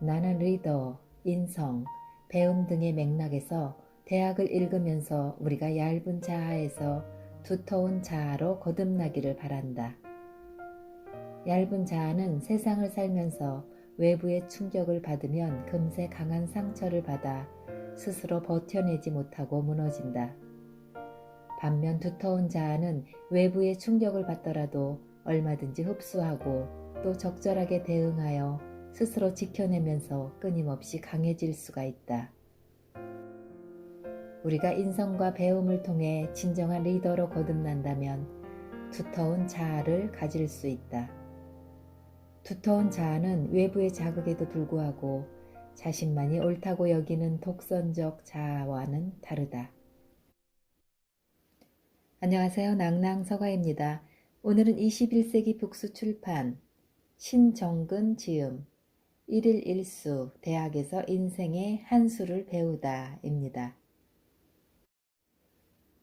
나는 리더, 인성, 배움 등의 맥락에서 대학을 읽으면서 우리가 얇은 자아에서 두터운 자아로 거듭나기를 바란다. 얇은 자아는 세상을 살면서 외부의 충격을 받으면 금세 강한 상처를 받아 스스로 버텨내지 못하고 무너진다. 반면 두터운 자아는 외부의 충격을 받더라도 얼마든지 흡수하고 또 적절하게 대응하여 스스로 지켜내면서 끊임없이 강해질 수가 있다. 우리가 인성과 배움을 통해 진정한 리더로 거듭난다면 두터운 자아를 가질 수 있다. 두터운 자아는 외부의 자극에도 불구하고 자신만이 옳다고 여기는 독선적 자아와는 다르다. 안녕하세요. 낭낭서가입니다. 오늘은 21세기 북수 출판 신정근 지음 1일 1수 대학에서 인생의 한 수를 배우다입니다.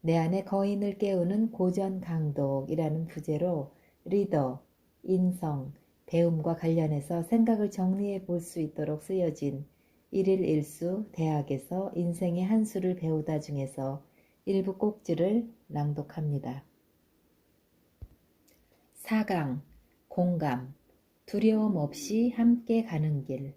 내 안의 거인을 깨우는 고전 강독이라는 부제로 리더, 인성, 배움과 관련해서 생각을 정리해 볼 수 있도록 쓰여진 1일 1수 대학에서 인생의 한 수를 배우다 중에서 일부 꼭지를 낭독합니다. 4강, 공감, 두려움 없이 함께 가는 길.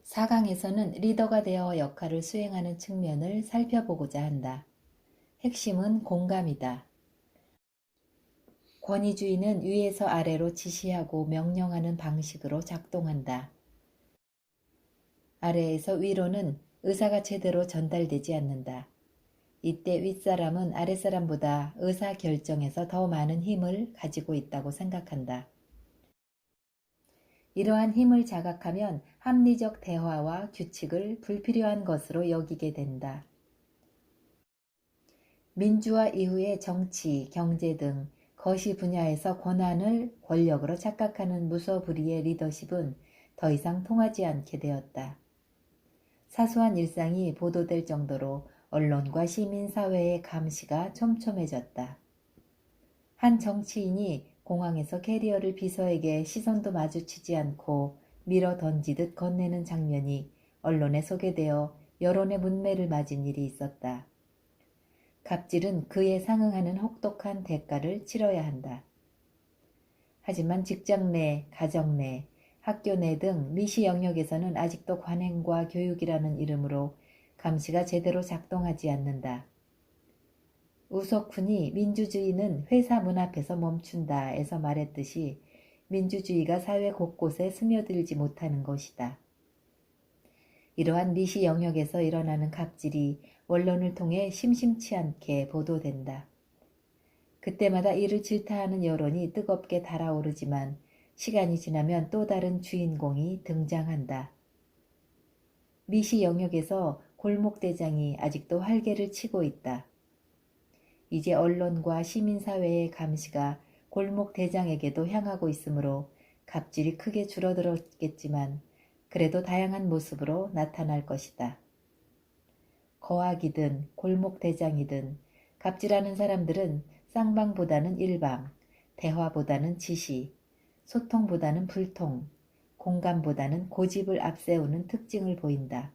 4강에서는 리더가 되어 역할을 수행하는 측면을 살펴보고자 한다. 핵심은 공감이다. 권위주의는 위에서 아래로 지시하고 명령하는 방식으로 작동한다. 아래에서 위로는 의사가 제대로 전달되지 않는다. 이때 윗사람은 아랫사람보다 의사결정에서 더 많은 힘을 가지고 있다고 생각한다. 이러한 힘을 자각하면 합리적 대화와 규칙을 불필요한 것으로 여기게 된다. 민주화 이후의 정치, 경제 등 거시 분야에서 권한을 권력으로 착각하는 무소불위의 리더십은 더 이상 통하지 않게 되었다. 사소한 일상이 보도될 정도로 언론과 시민사회의 감시가 촘촘해졌다. 한 정치인이 공항에서 캐리어를 비서에게 시선도 마주치지 않고 밀어 던지듯 건네는 장면이 언론에 소개되어 여론의 문매를 맞은 일이 있었다. 갑질은 그에 상응하는 혹독한 대가를 치러야 한다. 하지만 직장 내, 가정 내, 학교 내 등 미시 영역에서는 아직도 관행과 교육이라는 이름으로 감시가 제대로 작동하지 않는다. 우석훈이 민주주의는 회사 문 앞에서 멈춘다에서 말했듯이 민주주의가 사회 곳곳에 스며들지 못하는 것이다. 이러한 미시 영역에서 일어나는 갑질이 언론을 통해 심심치 않게 보도된다. 그때마다 이를 질타하는 여론이 뜨겁게 달아오르지만 시간이 지나면 또 다른 주인공이 등장한다. 미시 영역에서 골목대장이 아직도 활개를 치고 있다. 이제 언론과 시민사회의 감시가 골목대장에게도 향하고 있으므로 갑질이 크게 줄어들었겠지만 그래도 다양한 모습으로 나타날 것이다. 거학이든 골목대장이든 갑질하는 사람들은 쌍방보다는 일방, 대화보다는 지시, 소통보다는 불통, 공감보다는 고집을 앞세우는 특징을 보인다.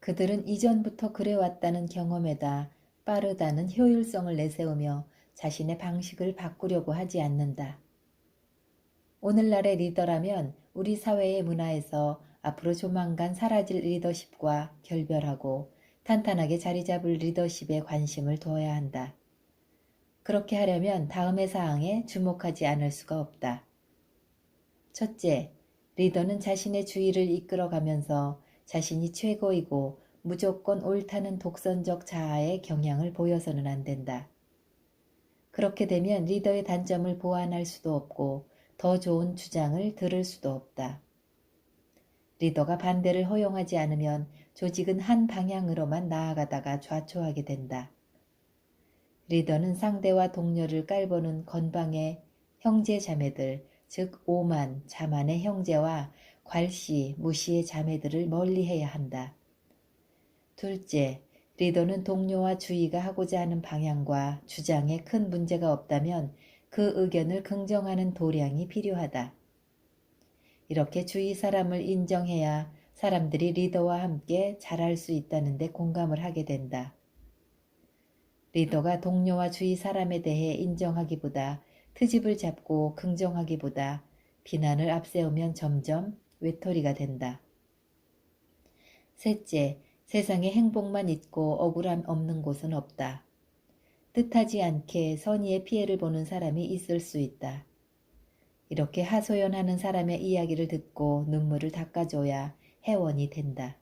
그들은 이전부터 그래왔다는 경험에다 빠르다는 효율성을 내세우며 자신의 방식을 바꾸려고 하지 않는다. 오늘날의 리더라면 우리 사회의 문화에서 앞으로 조만간 사라질 리더십과 결별하고 탄탄하게 자리 잡을 리더십에 관심을 두어야 한다. 그렇게 하려면 다음의 사항에 주목하지 않을 수가 없다. 첫째, 리더는 자신의 주의를 이끌어가면서 자신이 최고이고 무조건 옳다는 독선적 자아의 경향을 보여서는 안 된다. 그렇게 되면 리더의 단점을 보완할 수도 없고 더 좋은 주장을 들을 수도 없다. 리더가 반대를 허용하지 않으면 조직은 한 방향으로만 나아가다가 좌초하게 된다. 리더는 상대와 동료를 깔보는 건방의 형제 자매들, 즉 오만, 자만의 형제와 괄시, 무시의 자매들을 멀리해야 한다. 둘째, 리더는 동료와 주위가 하고자 하는 방향과 주장에 큰 문제가 없다면 그 의견을 긍정하는 도량이 필요하다. 이렇게 주위 사람을 인정해야 사람들이 리더와 함께 잘할 수 있다는 데 공감을 하게 된다. 리더가 동료와 주위 사람에 대해 인정하기보다 트집을 잡고 긍정하기보다 비난을 앞세우면 점점 외톨이가 된다. 셋째, 세상에 행복만 있고 억울함 없는 곳은 없다. 뜻하지 않게 선의의 피해를 보는 사람이 있을 수 있다. 이렇게 하소연하는 사람의 이야기를 듣고 눈물을 닦아줘야 해원이 된다.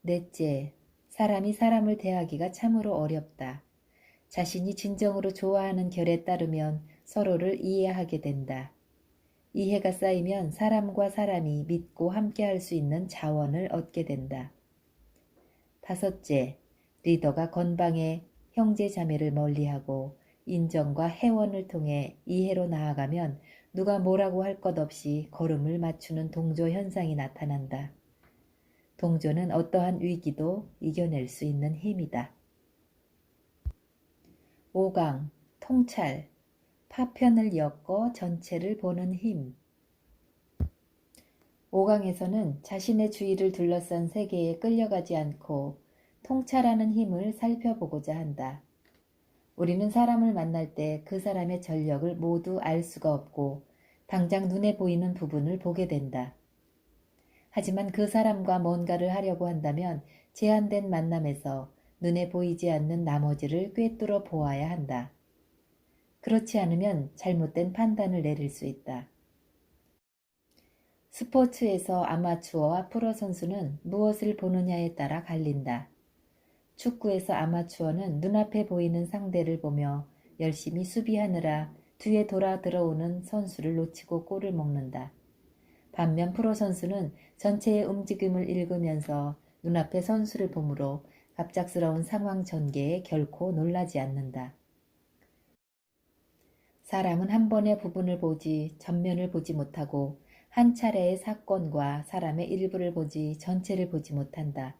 넷째, 사람이 사람을 대하기가 참으로 어렵다. 자신이 진정으로 좋아하는 결에 따르면 서로를 이해하게 된다. 이해가 쌓이면 사람과 사람이 믿고 함께할 수 있는 자원을 얻게 된다. 다섯째, 리더가 건방에 형제 자매를 멀리하고 인정과 해원을 통해 이해로 나아가면 누가 뭐라고 할 것 없이 걸음을 맞추는 동조 현상이 나타난다. 동조는 어떠한 위기도 이겨낼 수 있는 힘이다. 5강, 통찰, 파편을 엮어 전체를 보는 힘. 5강에서는 자신의 주위를 둘러싼 세계에 끌려가지 않고 통찰하는 힘을 살펴보고자 한다. 우리는 사람을 만날 때 그 사람의 전력을 모두 알 수가 없고 당장 눈에 보이는 부분을 보게 된다. 하지만 그 사람과 뭔가를 하려고 한다면 제한된 만남에서 눈에 보이지 않는 나머지를 꿰뚫어 보아야 한다. 그렇지 않으면 잘못된 판단을 내릴 수 있다. 스포츠에서 아마추어와 프로 선수는 무엇을 보느냐에 따라 갈린다. 축구에서 아마추어는 눈앞에 보이는 상대를 보며 열심히 수비하느라 뒤에 돌아 들어오는 선수를 놓치고 골을 먹는다. 반면 프로 선수는 전체의 움직임을 읽으면서 눈앞의 선수를 보므로 갑작스러운 상황 전개에 결코 놀라지 않는다. 사람은 한 번의 부분을 보지 전면을 보지 못하고 한 차례의 사건과 사람의 일부를 보지 전체를 보지 못한다.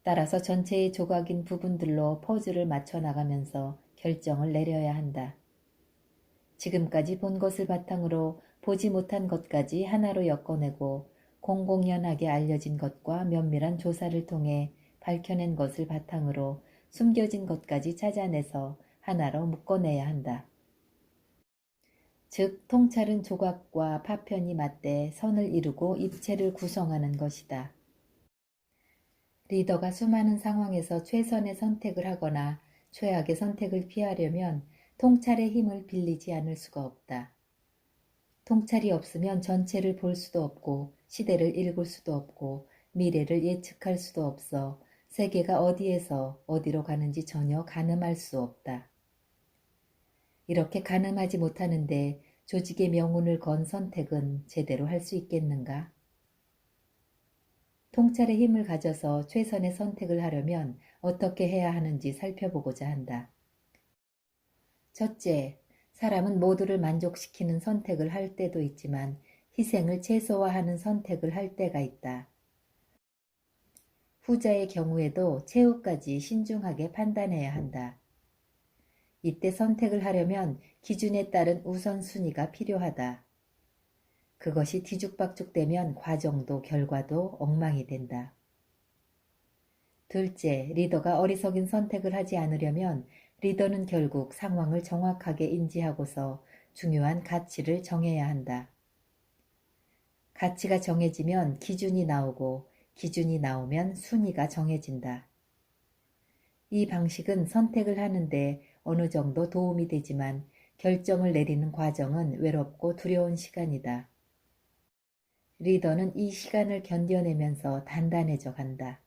따라서 전체의 조각인 부분들로 퍼즐을 맞춰 나가면서 결정을 내려야 한다. 지금까지 본 것을 바탕으로 보지 못한 것까지 하나로 엮어내고 공공연하게 알려진 것과 면밀한 조사를 통해 밝혀낸 것을 바탕으로 숨겨진 것까지 찾아내서 하나로 묶어내야 한다. 즉, 통찰은 조각과 파편이 맞대 선을 이루고 입체를 구성하는 것이다. 리더가 수많은 상황에서 최선의 선택을 하거나 최악의 선택을 피하려면 통찰의 힘을 빌리지 않을 수가 없다. 통찰이 없으면 전체를 볼 수도 없고 시대를 읽을 수도 없고 미래를 예측할 수도 없어 세계가 어디에서 어디로 가는지 전혀 가늠할 수 없다. 이렇게 가늠하지 못하는데 조직의 명운을 건 선택은 제대로 할 수 있겠는가? 통찰의 힘을 가져서 최선의 선택을 하려면 어떻게 해야 하는지 살펴보고자 한다. 첫째, 사람은 모두를 만족시키는 선택을 할 때도 있지만 희생을 최소화하는 선택을 할 때가 있다. 후자의 경우에도 최후까지 신중하게 판단해야 한다. 이때 선택을 하려면 기준에 따른 우선순위가 필요하다. 그것이 뒤죽박죽되면 과정도 결과도 엉망이 된다. 둘째, 리더가 어리석인 선택을 하지 않으려면 리더는 결국 상황을 정확하게 인지하고서 중요한 가치를 정해야 한다. 가치가 정해지면 기준이 나오고 기준이 나오면 순위가 정해진다. 이 방식은 선택을 하는데 어느 정도 도움이 되지만 결정을 내리는 과정은 외롭고 두려운 시간이다. 리더는 이 시간을 견뎌내면서 단단해져 간다.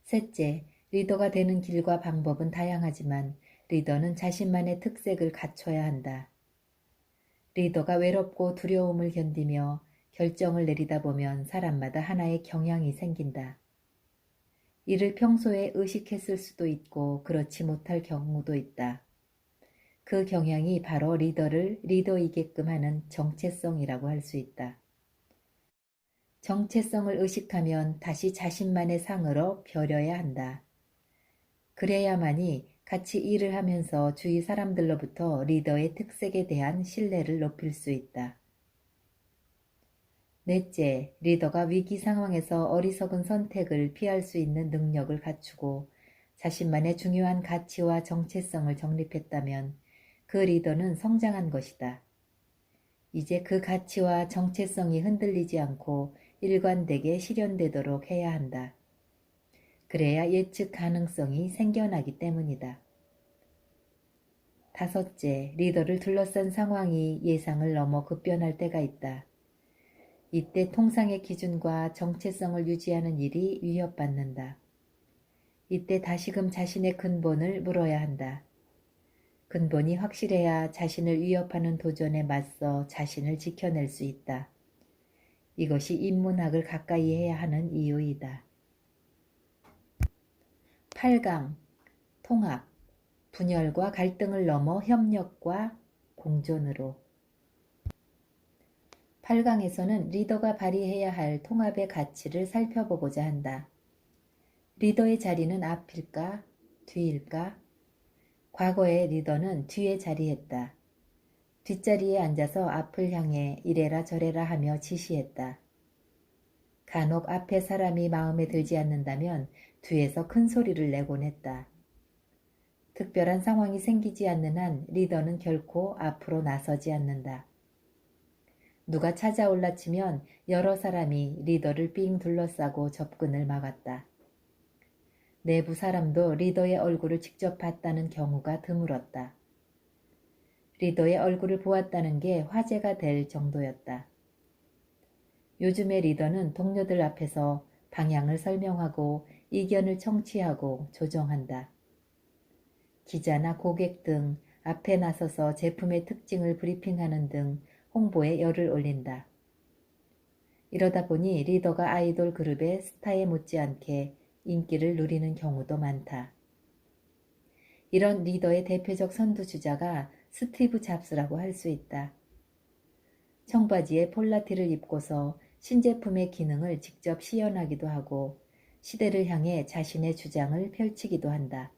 셋째, 리더가 되는 길과 방법은 다양하지만 리더는 자신만의 특색을 갖춰야 한다. 리더가 외롭고 두려움을 견디며 결정을 내리다 보면 사람마다 하나의 경향이 생긴다. 이를 평소에 의식했을 수도 있고 그렇지 못할 경우도 있다. 그 경향이 바로 리더를 리더이게끔 하는 정체성이라고 할 수 있다. 정체성을 의식하면 다시 자신만의 상으로 벼려야 한다. 그래야만이 같이 일을 하면서 주위 사람들로부터 리더의 특색에 대한 신뢰를 높일 수 있다. 넷째, 리더가 위기 상황에서 어리석은 선택을 피할 수 있는 능력을 갖추고 자신만의 중요한 가치와 정체성을 정립했다면 그 리더는 성장한 것이다. 이제 그 가치와 정체성이 흔들리지 않고 일관되게 실현되도록 해야 한다. 그래야 예측 가능성이 생겨나기 때문이다. 다섯째, 리더를 둘러싼 상황이 예상을 넘어 급변할 때가 있다. 이때 통상의 기준과 정체성을 유지하는 일이 위협받는다. 이때 다시금 자신의 근본을 물어야 한다. 근본이 확실해야 자신을 위협하는 도전에 맞서 자신을 지켜낼 수 있다. 이것이 인문학을 가까이 해야 하는 이유이다. 8강 통합, 분열과 갈등을 넘어 협력과 공존으로. 8강에서는 리더가 발휘해야 할 통합의 가치를 살펴보고자 한다. 리더의 자리는 앞일까? 뒤일까? 과거의 리더는 뒤에 자리했다. 뒷자리에 앉아서 앞을 향해 이래라 저래라 하며 지시했다. 간혹 앞에 사람이 마음에 들지 않는다면 뒤에서 큰 소리를 내곤 했다. 특별한 상황이 생기지 않는 한 리더는 결코 앞으로 나서지 않는다. 누가 찾아올라 치면 여러 사람이 리더를 삥 둘러싸고 접근을 막았다. 내부 사람도 리더의 얼굴을 직접 봤다는 경우가 드물었다. 리더의 얼굴을 보았다는 게 화제가 될 정도였다. 요즘의 리더는 동료들 앞에서 방향을 설명하고 의견을 청취하고 조정한다. 기자나 고객 등 앞에 나서서 제품의 특징을 브리핑하는 등 홍보에 열을 올린다. 이러다 보니 리더가 아이돌 그룹의 스타에 못지않게 인기를 누리는 경우도 많다. 이런 리더의 대표적 선두주자가 스티브 잡스라고 할 수 있다. 청바지에 폴라티를 입고서 신제품의 기능을 직접 시연하기도 하고 시대를 향해 자신의 주장을 펼치기도 한다.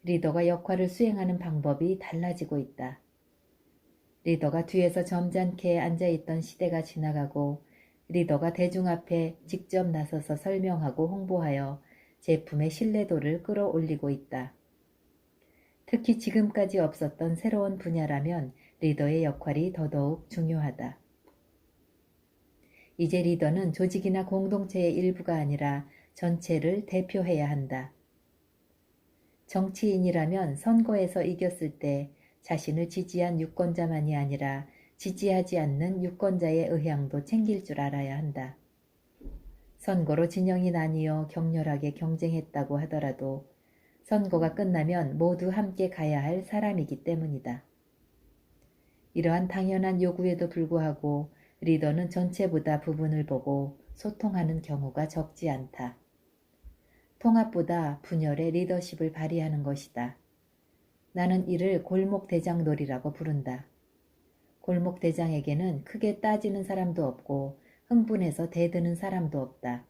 리더가 역할을 수행하는 방법이 달라지고 있다. 리더가 뒤에서 점잖게 앉아있던 시대가 지나가고 리더가 대중 앞에 직접 나서서 설명하고 홍보하여 제품의 신뢰도를 끌어올리고 있다. 특히 지금까지 없었던 새로운 분야라면 리더의 역할이 더더욱 중요하다. 이제 리더는 조직이나 공동체의 일부가 아니라 전체를 대표해야 한다. 정치인이라면 선거에서 이겼을 때 자신을 지지한 유권자만이 아니라 지지하지 않는 유권자의 의향도 챙길 줄 알아야 한다. 선거로 진영이 나뉘어 격렬하게 경쟁했다고 하더라도 선거가 끝나면 모두 함께 가야 할 사람이기 때문이다. 이러한 당연한 요구에도 불구하고 리더는 전체보다 부분을 보고 소통하는 경우가 적지 않다. 통합보다 분열의 리더십을 발휘하는 것이다. 나는 이를 골목대장놀이라고 부른다. 골목대장에게는 크게 따지는 사람도 없고 흥분해서 대드는 사람도 없다.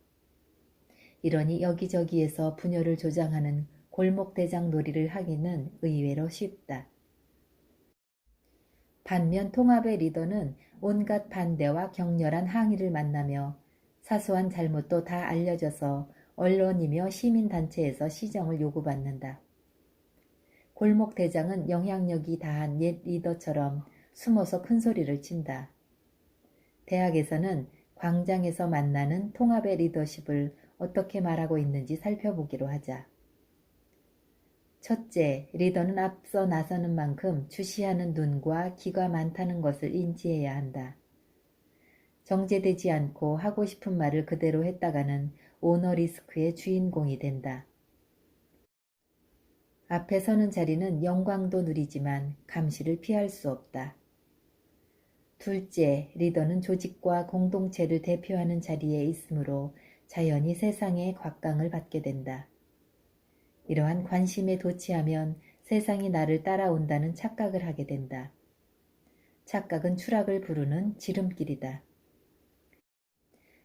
이러니 여기저기에서 분열을 조장하는 골목대장 놀이를 하기는 의외로 쉽다. 반면 통합의 리더는 온갖 반대와 격렬한 항의를 만나며 사소한 잘못도 다 알려져서 언론이며 시민단체에서 시정을 요구받는다. 골목대장은 영향력이 다한 옛 리더처럼 숨어서 큰 소리를 친다. 대학에서는 광장에서 만나는 통합의 리더십을 어떻게 말하고 있는지 살펴보기로 하자. 첫째, 리더는 앞서 나서는 만큼 주시하는 눈과 귀가 많다는 것을 인지해야 한다. 정제되지 않고 하고 싶은 말을 그대로 했다가는 오너 리스크의 주인공이 된다. 앞에 서는 자리는 영광도 누리지만 감시를 피할 수 없다. 둘째, 리더는 조직과 공동체를 대표하는 자리에 있으므로 자연히 세상의 곽강을 받게 된다. 이러한 관심에 도취하면 세상이 나를 따라온다는 착각을 하게 된다. 착각은 추락을 부르는 지름길이다.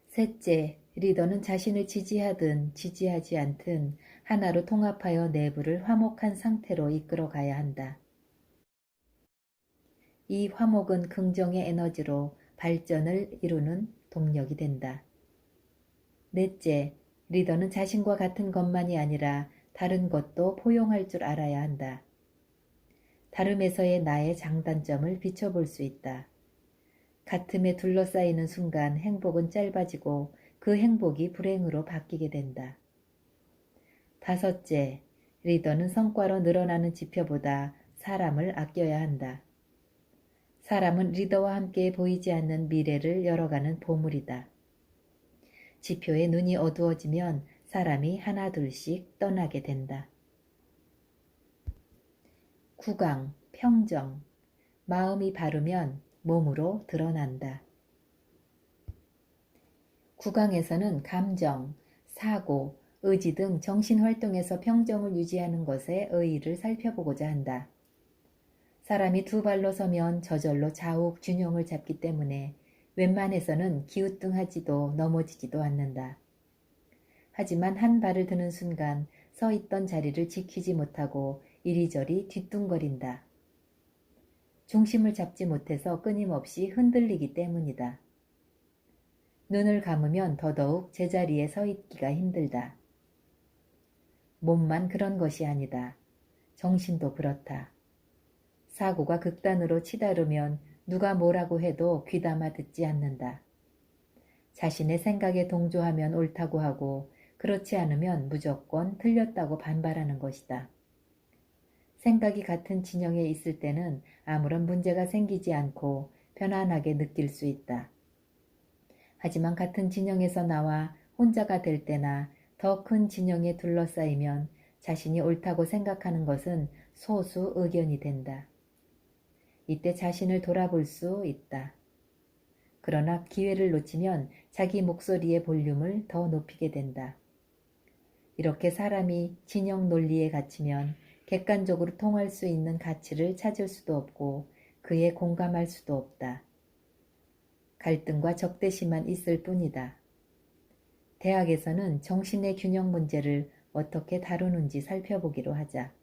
셋째, 리더는 자신을 지지하든 지지하지 않든 하나로 통합하여 내부를 화목한 상태로 이끌어 가야 한다. 이 화목은 긍정의 에너지로 발전을 이루는 동력이 된다. 넷째, 리더는 자신과 같은 것만이 아니라 다른 것도 포용할 줄 알아야 한다. 다름에서의 나의 장단점을 비춰볼 수 있다. 같음에 둘러싸이는 순간 행복은 짧아지고 그 행복이 불행으로 바뀌게 된다. 다섯째, 리더는 성과로 늘어나는 지표보다 사람을 아껴야 한다. 사람은 리더와 함께 보이지 않는 미래를 열어가는 보물이다. 지표에 눈이 어두워지면 사람이 하나둘씩 떠나게 된다. 구강, 평정. 마음이 바르면 몸으로 드러난다. 구강에서는 감정, 사고, 의지 등 정신활동에서 평정을 유지하는 것에 의의를 살펴보고자 한다. 사람이 두 발로 서면 저절로 좌우 균형을 잡기 때문에 웬만해서는 기우뚱하지도 넘어지지도 않는다. 하지만 한 발을 드는 순간 서 있던 자리를 지키지 못하고 이리저리 뒤뚱거린다. 중심을 잡지 못해서 끊임없이 흔들리기 때문이다. 눈을 감으면 더더욱 제자리에 서 있기가 힘들다. 몸만 그런 것이 아니다. 정신도 그렇다. 사고가 극단으로 치달으면 누가 뭐라고 해도 귀담아 듣지 않는다. 자신의 생각에 동조하면 옳다고 하고 그렇지 않으면 무조건 틀렸다고 반발하는 것이다. 생각이 같은 진영에 있을 때는 아무런 문제가 생기지 않고 편안하게 느낄 수 있다. 하지만 같은 진영에서 나와 혼자가 될 때나 더 큰 진영에 둘러싸이면 자신이 옳다고 생각하는 것은 소수 의견이 된다. 이때 자신을 돌아볼 수 있다. 그러나 기회를 놓치면 자기 목소리의 볼륨을 더 높이게 된다. 이렇게 사람이 진영 논리에 갇히면 객관적으로 통할 수 있는 가치를 찾을 수도 없고 그에 공감할 수도 없다. 갈등과 적대심만 있을 뿐이다. 대학에서는 정신의 균형 문제를 어떻게 다루는지 살펴보기로 하자.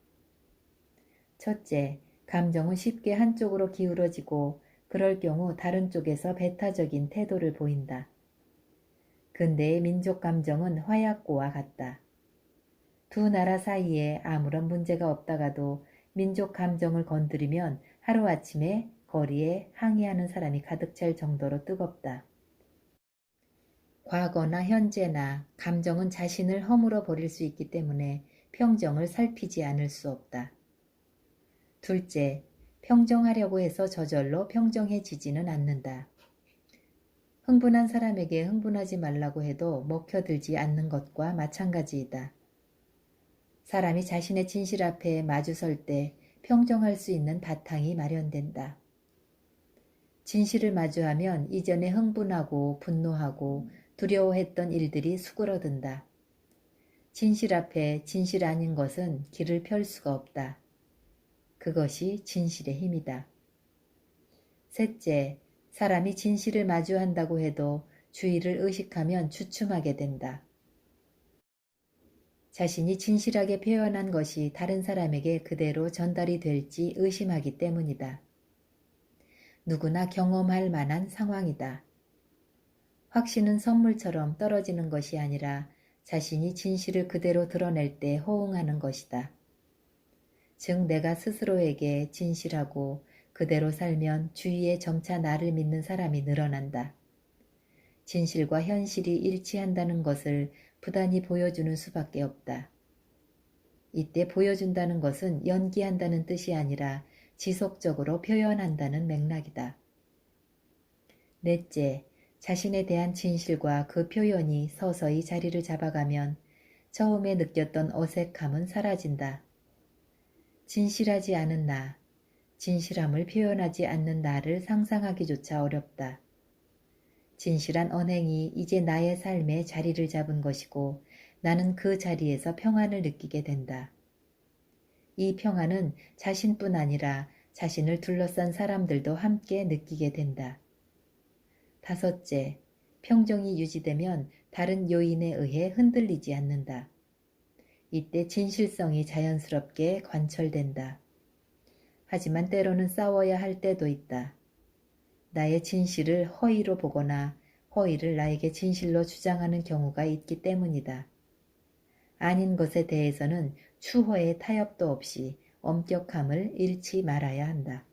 첫째, 감정은 쉽게 한쪽으로 기울어지고 그럴 경우 다른 쪽에서 배타적인 태도를 보인다. 근대의 민족 감정은 화약고와 같다. 두 나라 사이에 아무런 문제가 없다가도 민족 감정을 건드리면 하루아침에 거리에 항의하는 사람이 가득 찰 정도로 뜨겁다. 과거나 현재나 감정은 자신을 허물어 버릴 수 있기 때문에 평정을 살피지 않을 수 없다. 둘째, 평정하려고 해서 저절로 평정해지지는 않는다. 흥분한 사람에게 흥분하지 말라고 해도 먹혀들지 않는 것과 마찬가지이다. 사람이 자신의 진실 앞에 마주설 때 평정할 수 있는 바탕이 마련된다. 진실을 마주하면 이전에 흥분하고 분노하고 두려워했던 일들이 수그러든다. 진실 앞에 진실 아닌 것은 길을 펼 수가 없다. 그것이 진실의 힘이다. 셋째, 사람이 진실을 마주한다고 해도 주의를 의식하면 주춤하게 된다. 자신이 진실하게 표현한 것이 다른 사람에게 그대로 전달이 될지 의심하기 때문이다. 누구나 경험할 만한 상황이다. 확신은 선물처럼 떨어지는 것이 아니라 자신이 진실을 그대로 드러낼 때 호응하는 것이다. 즉 내가 스스로에게 진실하고 그대로 살면 주위에 점차 나를 믿는 사람이 늘어난다. 진실과 현실이 일치한다는 것을 부단히 보여주는 수밖에 없다. 이때 보여준다는 것은 연기한다는 뜻이 아니라 지속적으로 표현한다는 맥락이다. 넷째, 자신에 대한 진실과 그 표현이 서서히 자리를 잡아가면 처음에 느꼈던 어색함은 사라진다. 진실하지 않은 나, 진실함을 표현하지 않는 나를 상상하기조차 어렵다. 진실한 언행이 이제 나의 삶에 자리를 잡은 것이고 나는 그 자리에서 평안을 느끼게 된다. 이 평안은 자신뿐 아니라 자신을 둘러싼 사람들도 함께 느끼게 된다. 다섯째, 평정이 유지되면 다른 요인에 의해 흔들리지 않는다. 이때 진실성이 자연스럽게 관철된다. 하지만 때로는 싸워야 할 때도 있다. 나의 진실을 허위로 보거나 허위를 나에게 진실로 주장하는 경우가 있기 때문이다. 아닌 것에 대해서는 추호의 타협도 없이 엄격함을 잃지 말아야 한다.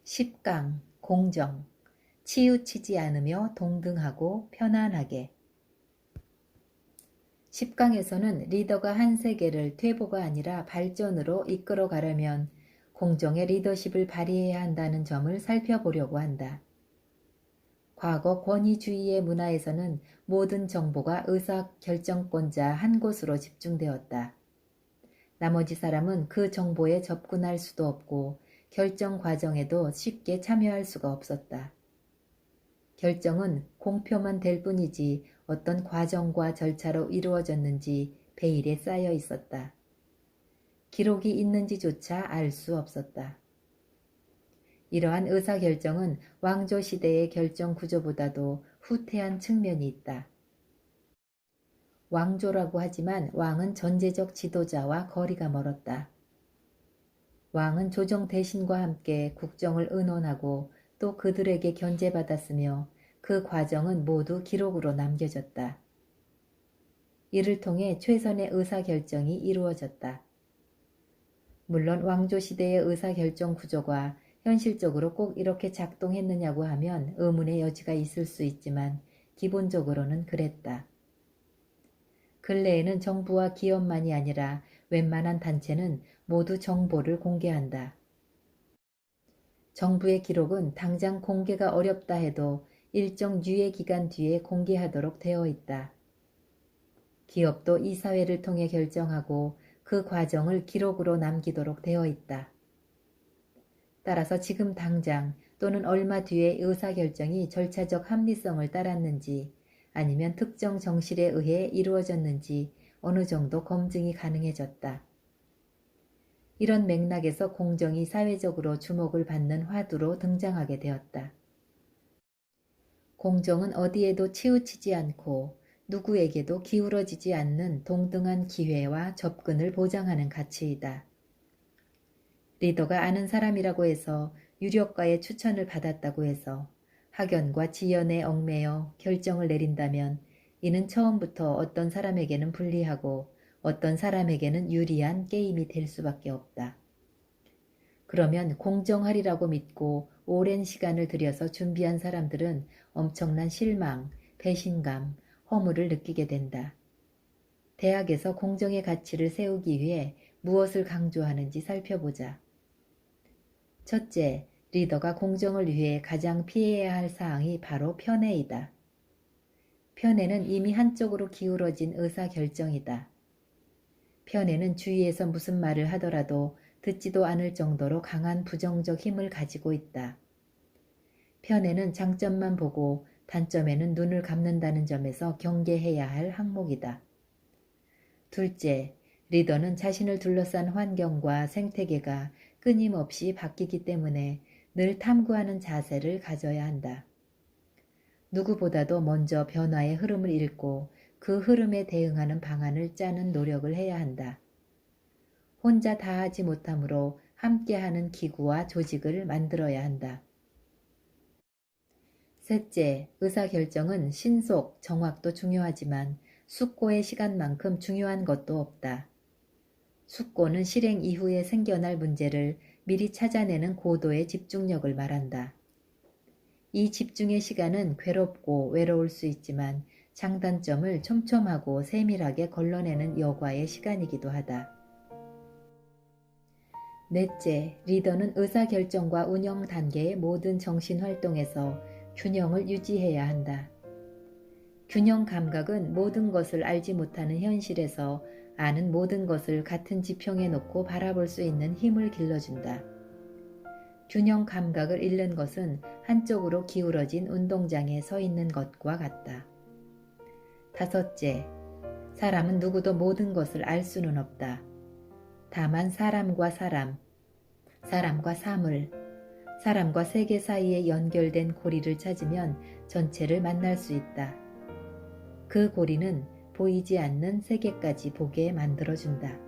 10강 공정 치우치지 않으며 동등하고 편안하게 10강에서는 리더가 한 세계를 퇴보가 아니라 발전으로 이끌어 가려면 공정의 리더십을 발휘해야 한다는 점을 살펴보려고 한다. 과거 권위주의의 문화에서는 모든 정보가 의사결정권자 한 곳으로 집중되었다. 나머지 사람은 그 정보에 접근할 수도 없고 결정 과정에도 쉽게 참여할 수가 없었다. 결정은 공표만 될 뿐이지 어떤 과정과 절차로 이루어졌는지 베일에 쌓여 있었다. 기록이 있는지조차 알 수 없었다. 이러한 의사결정은 왕조 시대의 결정 구조보다도 후퇴한 측면이 있다. 왕조라고 하지만 왕은 전제적 지도자와 거리가 멀었다. 왕은 조정 대신과 함께 국정을 의논하고 또 그들에게 견제받았으며 그 과정은 모두 기록으로 남겨졌다. 이를 통해 최선의 의사결정이 이루어졌다. 물론 왕조 시대의 의사결정 구조가 현실적으로 꼭 이렇게 작동했느냐고 하면 의문의 여지가 있을 수 있지만 기본적으로는 그랬다. 근래에는 정부와 기업만이 아니라 웬만한 단체는 모두 정보를 공개한다. 정부의 기록은 당장 공개가 어렵다 해도 일정 유예 기간 뒤에 공개하도록 되어 있다. 기업도 이 사회를 통해 결정하고 그 과정을 기록으로 남기도록 되어 있다. 따라서 지금 당장 또는 얼마 뒤에 의사결정이 절차적 합리성을 따랐는지 아니면 특정 정실에 의해 이루어졌는지 어느 정도 검증이 가능해졌다. 이런 맥락에서 공정이 사회적으로 주목을 받는 화두로 등장하게 되었다. 공정은 어디에도 치우치지 않고 누구에게도 기울어지지 않는 동등한 기회와 접근을 보장하는 가치이다. 리더가 아는 사람이라고 해서 유력가의 추천을 받았다고 해서 학연과 지연에 얽매여 결정을 내린다면 이는 처음부터 어떤 사람에게는 불리하고 어떤 사람에게는 유리한 게임이 될 수밖에 없다. 그러면 공정하리라고 믿고 오랜 시간을 들여서 준비한 사람들은 엄청난 실망, 배신감, 허물을 느끼게 된다. 대학에서 공정의 가치를 세우기 위해 무엇을 강조하는지 살펴보자. 첫째, 리더가 공정을 위해 가장 피해야 할 사항이 바로 편애이다. 편애는 이미 한쪽으로 기울어진 의사결정이다. 편애는 주위에서 무슨 말을 하더라도 듣지도 않을 정도로 강한 부정적 힘을 가지고 있다. 편애는 장점만 보고 단점에는 눈을 감는다는 점에서 경계해야 할 항목이다. 둘째, 리더는 자신을 둘러싼 환경과 생태계가 끊임없이 바뀌기 때문에 늘 탐구하는 자세를 가져야 한다. 누구보다도 먼저 변화의 흐름을 읽고 그 흐름에 대응하는 방안을 짜는 노력을 해야 한다. 혼자 다 하지 못하므로 함께하는 기구와 조직을 만들어야 한다. 셋째, 의사결정은 신속, 정확도 중요하지만 숙고의 시간만큼 중요한 것도 없다. 숙고는 실행 이후에 생겨날 문제를 미리 찾아내는 고도의 집중력을 말한다. 이 집중의 시간은 괴롭고 외로울 수 있지만 장단점을 촘촘하고 세밀하게 걸러내는 여과의 시간이기도 하다. 넷째, 리더는 의사결정과 운영 단계의 모든 정신활동에서 균형을 유지해야 한다. 균형 감각은 모든 것을 알지 못하는 현실에서 아는 모든 것을 같은 지평에 놓고 바라볼 수 있는 힘을 길러준다. 균형 감각을 잃는 것은 한쪽으로 기울어진 운동장에 서 있는 것과 같다. 다섯째, 사람은 누구도 모든 것을 알 수는 없다. 다만 사람과 사람, 사람과 사물, 사람과 세계 사이에 연결된 고리를 찾으면 전체를 만날 수 있다. 그 고리는 보이지 않는 세계까지 보게 만들어준다.